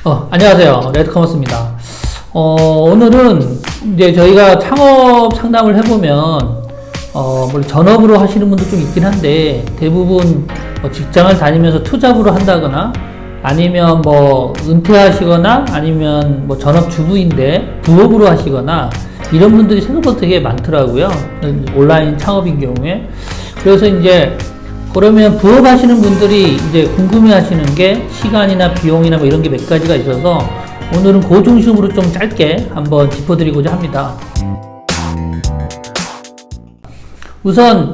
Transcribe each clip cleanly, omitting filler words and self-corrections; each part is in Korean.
안녕하세요. 레드커머스입니다. 오늘은 이제 저희가 창업 상담을 해보면, 물론 전업으로 하시는 분도 좀 있긴 한데, 대부분 직장을 다니면서 투잡으로 한다거나, 아니면 은퇴하시거나, 아니면 전업 주부인데 부업으로 하시거나, 이런 분들이 생각보다 되게 많더라고요. 온라인 창업인 경우에. 그래서 이제, 그러면 부업 하시는 분들이 이제 궁금해 하시는 게 시간이나 비용이나 이런 게 몇 가지가 있어서 오늘은 그 중심으로 좀 짧게 한번 짚어드리고자 합니다. 우선,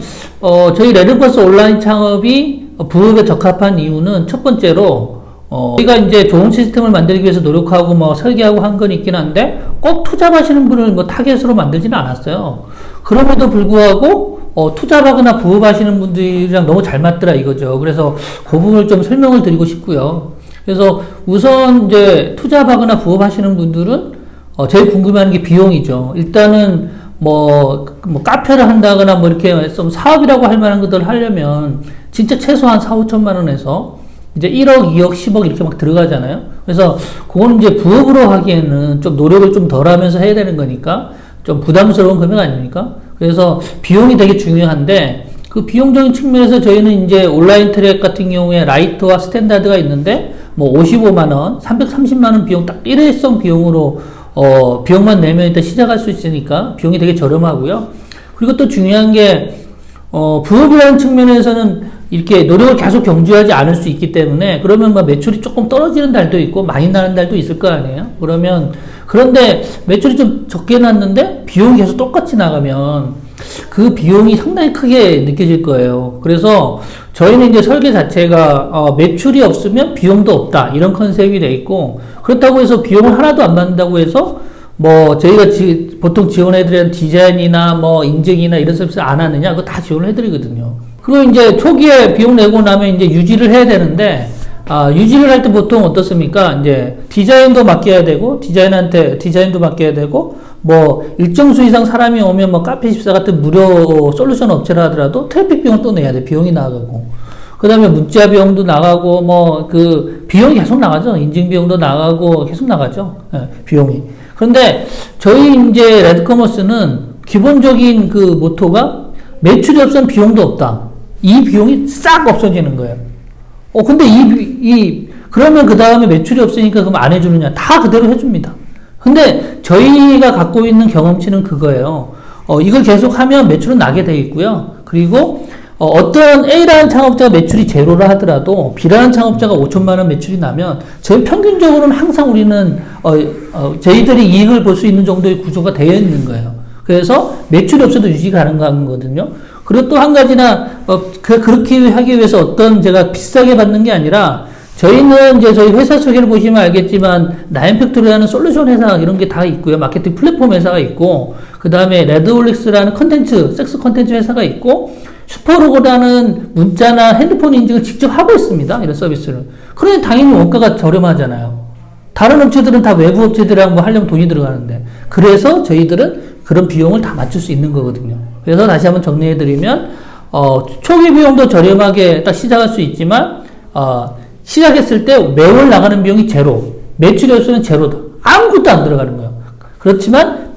저희 레드커머스 온라인 창업이 부업에 적합한 이유는 첫 번째로, 저희가 이제 좋은 시스템을 만들기 위해서 노력하고 설계하고 한 건 있긴 한데 꼭 투잡하시는 분을 타겟으로 만들지는 않았어요. 그럼에도 불구하고 투잡하거나 부업하시는 분들이랑 너무 잘 맞더라 이거죠. 그래서 그 부분을 좀 설명을 드리고 싶고요. 그래서 우선 이제 투잡하거나 부업하시는 분들은 제일 궁금해하는 게 비용이죠. 일단은 카페를 한다거나 이렇게 좀 사업이라고 할 만한 것들을 하려면 진짜 최소한 4, 5천만 원에서 이제 1억, 2억, 10억 이렇게 막 들어가잖아요. 그래서 그거는 이제 부업으로 하기에는 좀 노력을 좀 덜 하면서 해야 되는 거니까 좀 부담스러운 금액 아닙니까? 그래서 비용이 되게 중요한데 그 비용적인 측면에서 저희는 이제 온라인 트랙 같은 경우에 라이트와 스탠다드가 있는데 55만원, 330만원 비용 딱 일회성 비용으로 비용만 내면 일단 시작할 수 있으니까 비용이 되게 저렴하고요. 그리고 또 중요한 게 부업이라는 측면에서는 이렇게 노력을 계속 경주하지 않을 수 있기 때문에 그러면 매출이 조금 떨어지는 달도 있고 많이 나는 달도 있을 거 아니에요. 그런데 매출이 좀 적게 났는데 비용이 계속 똑같이 나가면 그 비용이 상당히 크게 느껴질 거예요. 그래서 저희는 이제 설계 자체가 매출이 없으면 비용도 없다 이런 컨셉이 돼 있고, 그렇다고 해서 비용을 하나도 안 받는다고 해서 저희가 보통 지원해드리는 디자인이나 인증이나 이런 서비스 안 하느냐, 그거 다 지원을 해드리거든요. 그리고 이제 초기에 비용 내고 나면 이제 유지를 해야 되는데, 유지를 할 때 보통 어떻습니까? 이제 디자인도 맡겨야 되고, 디자인한테 디자인도 맡겨야 되고, 일정 수 이상 사람이 오면 카페14 같은 무료 솔루션 업체를 하더라도 트래픽 비용을 또 내야 돼. 비용이 나가고. 그 다음에 문자 비용도 나가고, 비용이 계속 나가죠. 인증 비용도 나가고, 계속 나가죠. 비용이. 그런데 저희 이제 레드커머스는 기본적인 그 모토가 매출이 없으면 비용도 없다. 이 비용이 싹 없어지는 거예요. 근데 그러면 그 다음에 매출이 없으니까 그럼 안 해주느냐? 다 그대로 해줍니다. 근데 저희가 갖고 있는 경험치는 그거예요. 이걸 계속 하면 매출은 나게 돼 있고요. 그리고 어떤 A라는 창업자가 매출이 제로라 하더라도 B라는 창업자가 5천만 원 매출이 나면 저희 평균적으로는 항상 우리는 저희들이 이익을 볼 수 있는 정도의 구조가 되어 있는 거예요. 그래서 매출이 없어도 유지 가능한 거거든요. 그리고 또 한 가지나 그렇게 하기 위해서 제가 비싸게 받는 게 아니라 저희는 이제 저희 회사 소개를 보시면 알겠지만 나인팩토리라는 솔루션 회사 이런 게 다 있고요. 마케팅 플랫폼 회사가 있고, 그 다음에 레드올릭스라는 섹스 컨텐츠 회사가 있고, 슈퍼로고라는 문자나 핸드폰 인증을 직접 하고 있습니다. 이런 서비스를. 그러니 당연히 원가가 저렴하잖아요. 다른 업체들은 다 외부 업체들이랑 하려면 돈이 들어가는데, 그래서 저희들은 그런 비용을 다 맞출 수 있는 거거든요. 그래서 다시 한번 정리해드리면, 초기 비용도 저렴하게 딱 시작할 수 있지만, 시작했을 때 매월 나가는 비용이 제로, 매출이 없으면 제로다. 아무것도 안 들어가는 거예요. 그렇지만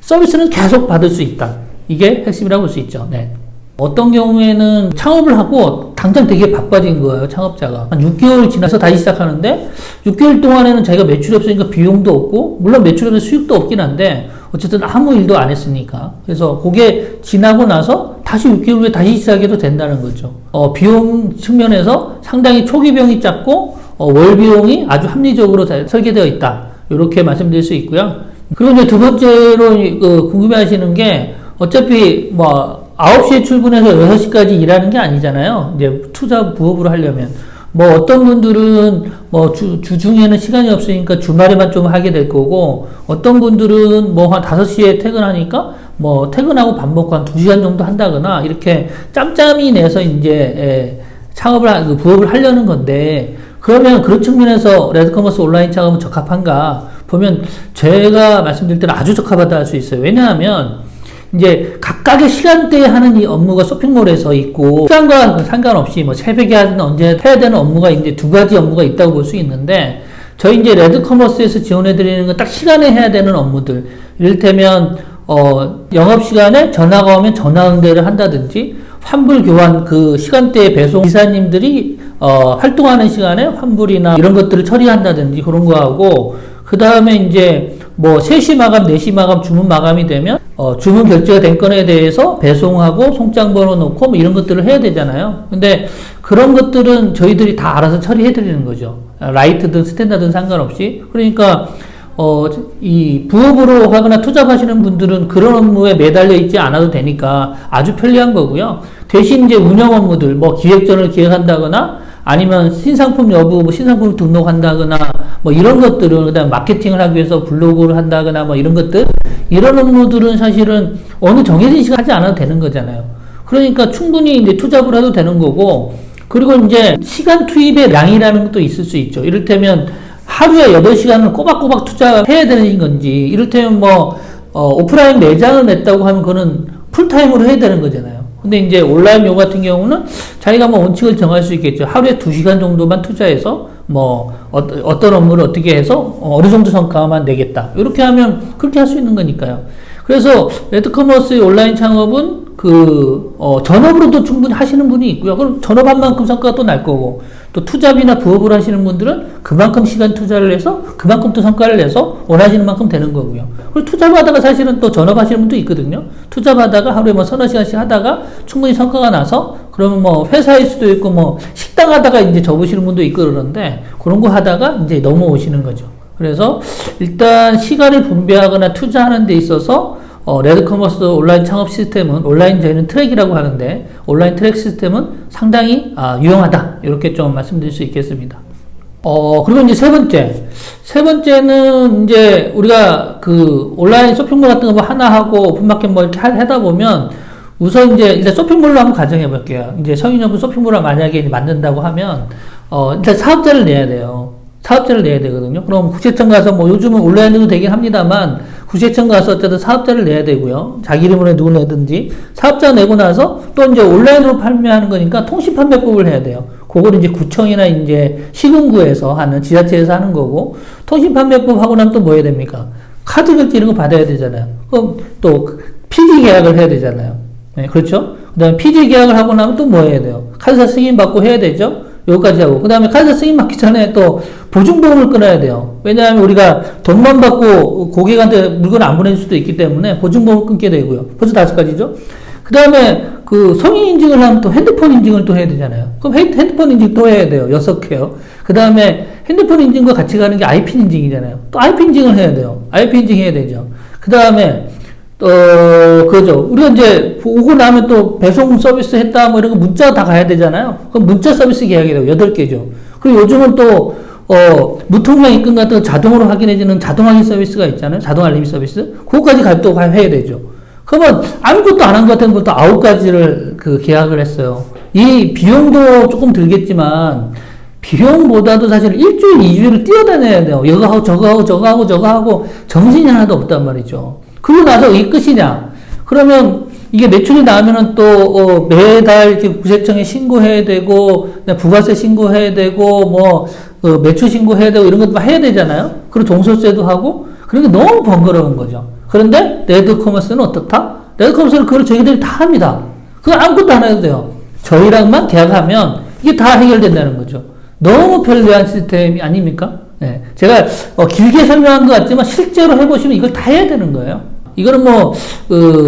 서비스는 계속 받을 수 있다. 이게 핵심이라고 볼 수 있죠. 네. 어떤 경우에는 창업을 하고 당장 되게 바빠진 거예요, 창업자가. 한 6개월 지나서 다시 시작하는데 6개월 동안에는 자기가 매출이 없으니까 비용도 없고, 물론 매출이 없으면 수익도 없긴 한데 어쨌든 아무 일도 안 했으니까. 그래서 그게 지나고 나서 다시 6개월 후에 다시 시작해도 된다는 거죠. 비용 측면에서 상당히 초기 비용이 작고 월 비용이 아주 합리적으로 잘 설계되어 있다. 이렇게 말씀드릴 수 있고요. 그리고 이제 두 번째로 궁금해 하시는 게, 어차피 9시에 출근해서 6시까지 일하는 게 아니잖아요. 이제 부업으로 하려면. 어떤 분들은 주중에는 시간이 없으니까 주말에만 좀 하게 될 거고, 어떤 분들은 한 5시에 퇴근하니까 퇴근하고 밥 먹고 한 2시간 정도 한다거나 이렇게 짬짬이 내서 이제 부업을 하려는 건데, 그러면 그런 측면에서 레드커머스 온라인 창업은 적합한가 보면 제가 말씀드릴 때는 아주 적합하다 할 수 있어요. 왜냐하면 이제 각각의 시간대에 하는 이 업무가 쇼핑몰에서 있고, 시간과 상관없이 새벽에 하든 언제 해야 되는 업무가 이제 두 가지 업무가 있다고 볼 수 있는데, 저희 이제 레드커머스에서 지원해드리는 건 딱 시간에 해야 되는 업무들. 이를테면, 영업시간에 전화가 오면 전화 응대를 한다든지, 환불 교환 그 시간대에 배송 기사님들이, 활동하는 시간에 환불이나 이런 것들을 처리한다든지 그런 거 하고, 그 다음에 이제 뭐 3시 마감, 4시 마감, 주문 마감이 되면, 주문 결제가 된 건에 대해서 배송하고 송장 번호 넣고 뭐 이런 것들을 해야 되잖아요. 근데 그런 것들은 저희들이 다 알아서 처리해 드리는 거죠. 라이트든 스탠다드든 상관없이. 그러니까, 이 부업으로 하거나 투잡하시는 분들은 그런 업무에 매달려 있지 않아도 되니까 아주 편리한 거고요. 대신 이제 운영 업무들, 뭐 기획전을 기획한다거나 아니면 신상품 여부, 뭐 신상품을 등록한다거나 뭐 이런 것들은, 그다음 마케팅을 하기 위해서 블로그를 한다거나 뭐 이런 것들, 이런 업무들은 사실은 어느 정해진 시간 하지 않아도 되는 거잖아요. 그러니까 충분히 이제 투잡을 해도 되는 거고, 그리고 이제 시간 투입의 양이라는 것도 있을 수 있죠. 이를테면 하루에 8시간을 꼬박꼬박 투자해야 되는 건지, 이를테면 뭐, 오프라인 매장을 냈다고 하면 그거는 풀타임으로 해야 되는 거잖아요. 근데 이제 온라인 요 같은 경우는 자기가 뭐 원칙을 정할 수 있겠죠. 하루에 2시간 정도만 투자해서 뭐, 어떤 업무를 어떻게 해서 어느 정도 성과만 내겠다. 이렇게 하면 그렇게 할 수 있는 거니까요. 그래서 레드커머스의 온라인 창업은 전업으로도 충분히 하시는 분이 있고요. 그럼 전업한 만큼 성과가 또 날 거고, 또 투잡이나 부업을 하시는 분들은 그만큼 시간 투자를 해서 그만큼 또 성과를 내서 원하시는 만큼 되는 거고요. 그리고 투잡하다가 사실은 또 전업하시는 분도 있거든요. 투잡하다가 하루에 뭐 서너 시간씩 하다가 충분히 성과가 나서, 그러면 뭐 회사일 수도 있고 뭐 식당 하다가 이제 접으시는 분도 있고 그러는데, 그런 거 하다가 이제 넘어오시는 거죠. 그래서 일단 시간을 분배하거나 투자하는 데 있어서 레드커머스 온라인 창업 시스템은, 온라인 저희는 트랙이라고 하는데, 온라인 트랙 시스템은 상당히 유용하다. 이렇게 좀 말씀드릴 수 있겠습니다. 그리고 이제 세 번째는 이제 우리가 그 온라인 쇼핑몰 같은 거 뭐 하나 하고 오픈마켓 뭐 이렇게 하다 보면, 우선 이제 일단 쇼핑몰로 한번 가정해 볼게요. 이제 성인용품 쇼핑몰을 만약에 만든다고 하면, 일단 사업자를 내야 돼요. 사업자를 내야 되거든요. 그럼 국세청 가서 뭐 요즘은 온라인으로 되긴 합니다만, 국세청 가서 어쨌든 사업자를 내야 되고요. 자기 이름으로 누구 내든지 사업자 내고 나서 또 이제 온라인으로 판매하는 거니까 통신 판매법을 해야 돼요. 그거를 이제 구청이나 이제 시군구에서 하는, 지자체에서 하는 거고, 통신 판매법 하고 나면 또 뭐 해야 됩니까? 카드 결제 이런 거 받아야 되잖아요. 그럼 또 피지 계약을 해야 되잖아요. 네, 그렇죠? 그 다음에 피지 계약을 하고 나면 또 뭐 해야 돼요? 카드사 승인 받고 해야 되죠? 여기까지 하고, 그 다음에 카드사 승인 받기 전에 또 보증보험을 끊어야 돼요. 왜냐하면 우리가 돈만 받고 고객한테 물건을 안 보내줄 수도 있기 때문에 보증보험을 끊게 되고요. 벌써 5가지죠? 그 다음에 그 성인 인증을 하면 또 핸드폰 인증을 또 해야 되잖아요. 그럼 핸드폰 인증 또 해야 돼요. 6개요. 그 다음에 핸드폰 인증과 같이 가는 게 IP 인증이잖아요. 또 IP 인증을 해야 돼요. IP 인증 해야 되죠. 그 다음에 그죠. 우리가 이제 오고 나면 또 배송 서비스 했다 뭐 이런 거 문자 다 가야 되잖아요. 그럼 문자 서비스 계약이 돼요. 8개죠. 그리고 요즘은 또 무통장 입금 같은 거 자동으로 확인해주는 자동 확인 서비스가 있잖아요. 자동 알림 서비스. 그거까지 또 해야 되죠. 그러면 아무것도 안 한 것 같은 것도 9가지를 그 계약을 했어요. 이 비용도 조금 들겠지만, 비용보다도 사실 일주일, 2주일을 뛰어다녀야 돼요. 이거 하고 저거 하고 저거 하고 저거 하고 정신이 하나도 없단 말이죠. 그러고 나서 이게 끝이냐? 그러면 이게 매출이 나오면은 또 매달 이렇게 구세청에 신고해야 되고, 부가세 신고해야 되고, 뭐 매출 신고해야 되고 이런 것도 해야 되잖아요. 그리고 종소세도 하고, 그러니까 너무 번거로운 거죠. 그런데 레드커머스는 어떻다? 레드커머스는 그걸 저희들이 다 합니다. 그거 아무것도 안 해도 돼요. 저희랑만 계약하면 이게 다 해결된다는 거죠. 너무 편리한 시스템이 아닙니까? 네. 제가 길게 설명한 것 같지만 실제로 해보시면 이걸 다 해야 되는 거예요. 이거는 뭐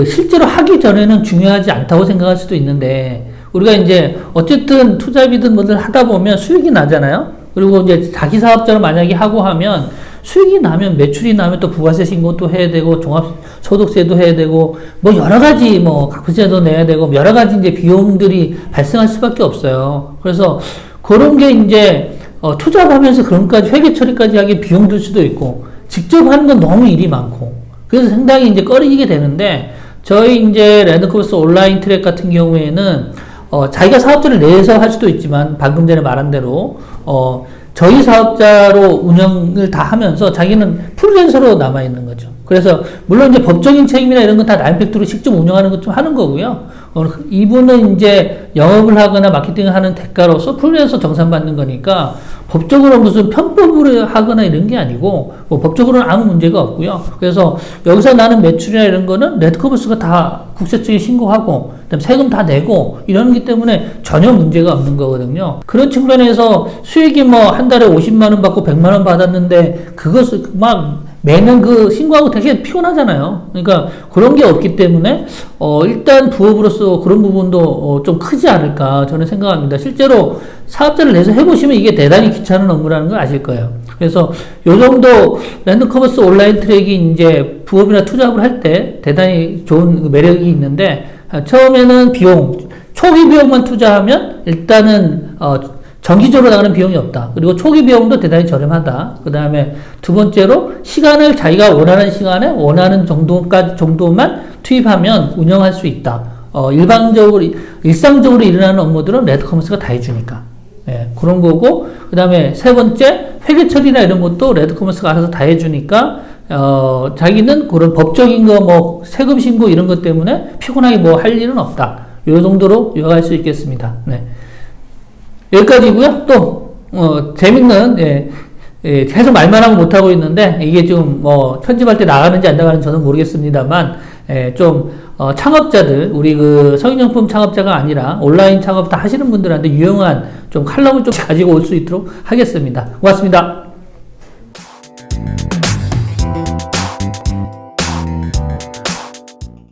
실제로 하기 전에는 중요하지 않다고 생각할 수도 있는데, 우리가 이제 어쨌든 투잡이든 뭐든 하다 보면 수익이 나잖아요. 그리고 이제 자기 사업자를 만약에 하고 하면 수익이 나면, 매출이 나면 또 부가세 신고도 해야 되고, 종합소득세도 해야 되고, 뭐 여러 가지 뭐 가구세도 내야 되고, 여러 가지 이제 비용들이 발생할 수밖에 없어요. 그래서 그런 게 이제 투잡하면서 그런 까지 회계 처리까지 하기 비용 들 수도 있고, 직접 하는 건 너무 일이 많고, 그래서 상당히 이제 꺼리게 되는데, 저희 이제 레드커머스 온라인 트랙 같은 경우에는 자기가 사업자를 내서 할 수도 있지만, 방금 전에 말한 대로 저희 사업자로 운영을 다 하면서 자기는 프리랜서로 남아있는 거죠. 그래서 물론 이제 법적인 책임이나 이런 건 다 나인팩트로 직접 운영하는 것 좀 하는 거고요. 이분은 이제 영업을 하거나 마케팅을 하는 대가로서 프리랜서 정산받는 거니까 법적으로 무슨 편법을 하거나 이런 게 아니고 뭐 법적으로는 아무 문제가 없고요. 그래서 여기서 나는 매출이나 이런 거는 레드커머스가 다 국세청에 신고하고 그다음에 세금 다 내고 이러기 때문에 전혀 문제가 없는 거거든요. 그런 측면에서 수익이 뭐 한 달에 50만 원 받고 100만 원 받았는데 그것을 막 매년 그 신고하고 되게 피곤하잖아요. 그러니까 그런 게 없기 때문에 일단 부업으로서 그런 부분도 좀 크지 않을까 저는 생각합니다. 실제로 사업자를 내서 해보시면 이게 대단히 귀찮은 업무라는 걸 아실 거예요. 그래서 요 정도 랜덤커머스 온라인 트랙이 이제 부업이나 투잡을 할 때 대단히 좋은 매력이 있는데 처음에는 초기 비용만 투자하면 일단은 정기적으로 나가는 비용이 없다. 그리고 초기 비용도 대단히 저렴하다. 그 다음에 두 번째로 시간을 자기가 원하는 시간에 원하는 정도만 투입하면 운영할 수 있다. 일상적으로 일어나는 업무들은 레드커머스가 다 해주니까. 예, 그런 거고. 그 다음에 세 번째, 회계 처리나 이런 것도 레드커머스가 알아서 다 해주니까, 자기는 그런 법적인 거, 세금 신고 이런 것 때문에 피곤하게 할 일은 없다. 요 정도로 요약할 수 있겠습니다. 네. 여기까지고요. 또 재밌는 계속 말만 하고 못 하고 있는데 이게 좀 편집할 때 나가는지 안 나가는지 저는 모르겠습니다만 좀 창업자들 우리 그 성인용품 창업자가 아니라 온라인 창업 다 하시는 분들한테 유용한 좀 칼럼을 좀 가지고 올 수 있도록 하겠습니다. 고맙습니다.